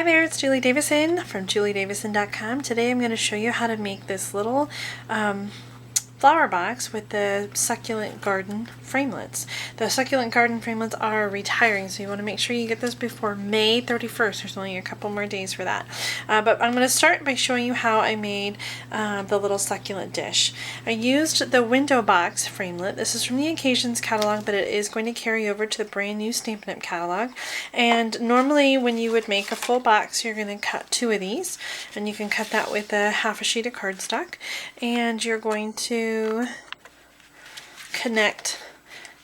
Hi there, it's Julie Davison from juliedavison.com. Today I'm going to show you how to make this little flower box with the succulent garden framelits. The succulent garden framelits are retiring, so you want to make sure you get this before May 31st. There's only a couple more days for that. But I'm going to start by showing you how I made the little succulent dish. I used the Window Box framelit. This is from the Occasions catalog, but it is going to carry over to the brand new Stampin Up catalog. And normally when you would make a full box, you're going to cut 2 of these, and you can cut that with half a sheet of cardstock, and you're going to connect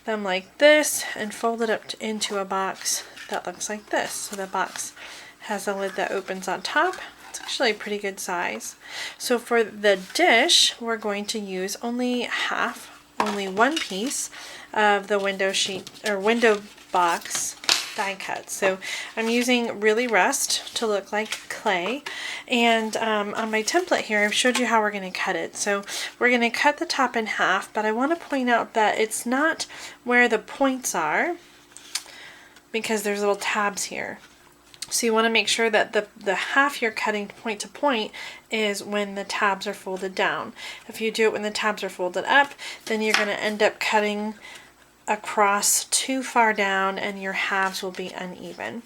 them like this and fold it up into a box that looks like this. So the box has a lid that opens on top. It's actually a pretty good size. So for the dish, we're going to use only one piece of the window box die cut. So I'm using really rust to look like clay, and on my template here I've showed you how we're going to cut it. So we're going to cut the top in half, but I want to point out that it's not where the points are because there's little tabs here. So you want to make sure that the half you're cutting point to point is when the tabs are folded down. If you do it when the tabs are folded up, then you're going to end up cutting across too far down and your halves will be uneven.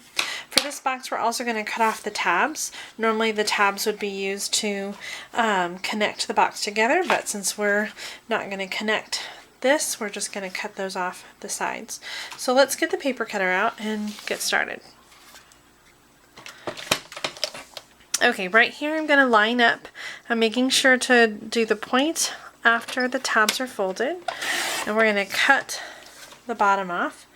For this box, we're also going to cut off the tabs. Normally the tabs would be used to connect the box together, but since we're not going to connect this, we're just going to cut those off the sides. So let's get the paper cutter out and get started. Okay, right here I'm going to line up. I'm making sure to do the point after the tabs are folded, and we're going to cut the bottom off,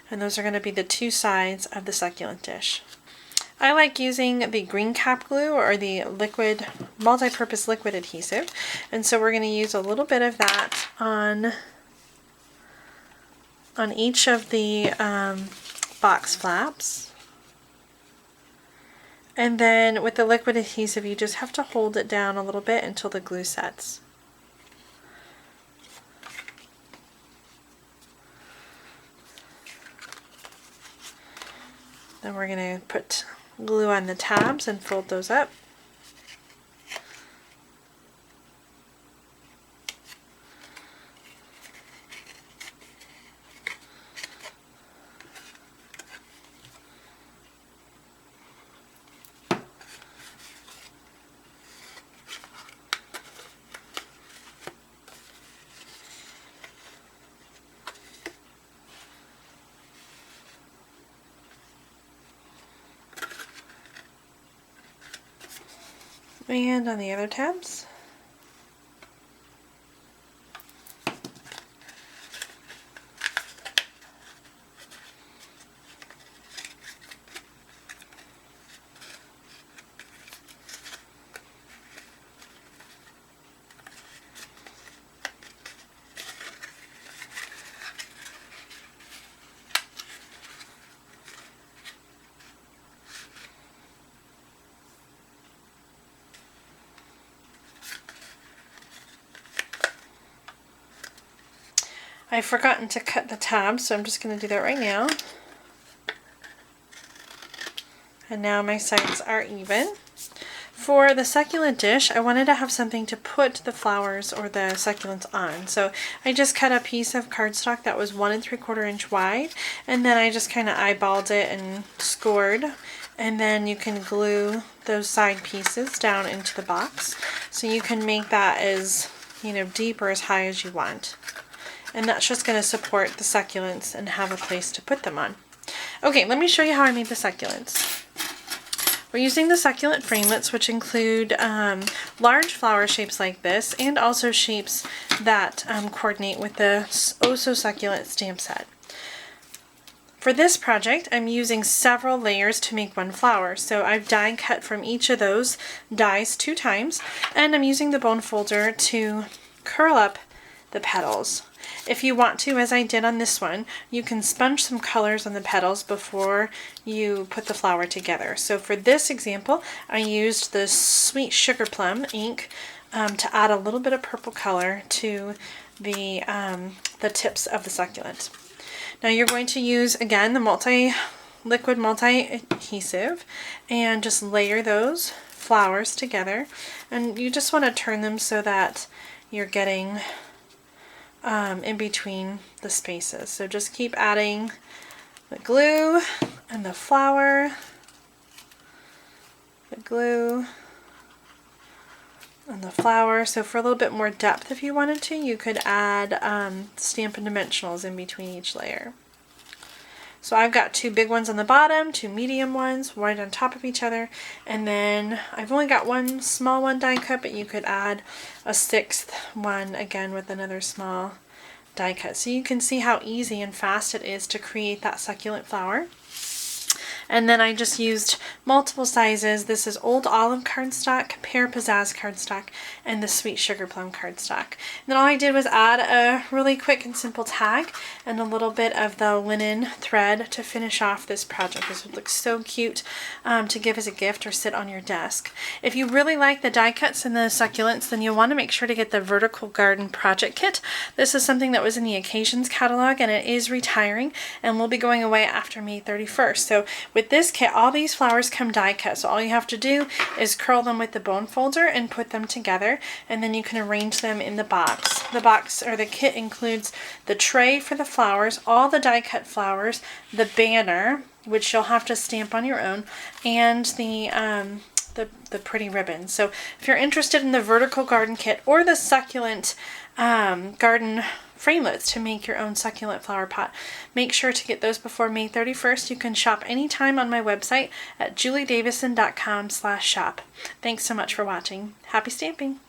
and those are going to be the 2 sides of the succulent dish. I like using the green cap glue or the liquid, multi-purpose liquid adhesive, and so we're going to use a little bit of that on each of the box flaps. And then with the liquid adhesive, you just have to hold it down a little bit until the glue sets. Then we're going to put glue on the tabs and fold those up. And on the other tabs. I've forgotten to cut the tabs, so I'm just going to do that right now. And now my sides are even. For the succulent dish, I wanted to have something to put the flowers or the succulents on. So I just cut a piece of cardstock that was 1 3/4 inch wide, and then I just kind of eyeballed it and scored. And then you can glue those side pieces down into the box. So you can make that as, deep or as high as you want. And that's just going to support the succulents and have a place to put them on. Okay, let me show you how I made the succulents. We're using the succulent framelits, which include large flower shapes like this, and also shapes that coordinate with the Oh So Succulent stamp set. For this project, I'm using several layers to make one flower. So I've die cut from each of those dies 2 times, and I'm using the bone folder to curl up the petals. If you want to, as I did on this one, you can sponge some colors on the petals before you put the flower together. So for this example, I used the Sweet Sugar Plum ink to add a little bit of purple color to the tips of the succulent. Now you're going to use, again, the liquid multi-adhesive and just layer those flowers together, and you just want to turn them so that you're getting in between the spaces. So just keep adding the glue and the flower, the glue and the flower. So for a little bit more depth, if you wanted to, you could add Stampin' Dimensionals in between each layer. So I've got 2 big ones on the bottom, 2 medium ones right on top of each other, and then I've only got 1 small one die cut, but you could add a 6th one again with another small die cut. So you can see how easy and fast it is to create that succulent flower. And then I just used multiple sizes. This is Old Olive cardstock, Pear Pizzazz cardstock, and the Sweet Sugar Plum cardstock. And then all I did was add a really quick and simple tag and a little bit of the linen thread to finish off this project. This would look so cute to give as a gift or sit on your desk. If you really like the die cuts and the succulents, then you'll want to make sure to get the Vertical Garden Project Kit. This is something that was in the Occasions catalog, and it is retiring and will be going away after May 31st. So with this kit, all these flowers come die cut, so all you have to do is curl them with the bone folder and put them together, and then you can arrange them in the box. The box or the kit includes the tray for the flowers, all the die cut flowers, the banner, which you'll have to stamp on your own, and the pretty ribbons. So if you're interested in the Vertical Garden Kit or the Succulent Garden Framelits to make your own succulent flower pot, make sure to get those before May 31st. You can shop anytime on my website at juliedavison.com/shop. Thanks so much for watching. Happy stamping!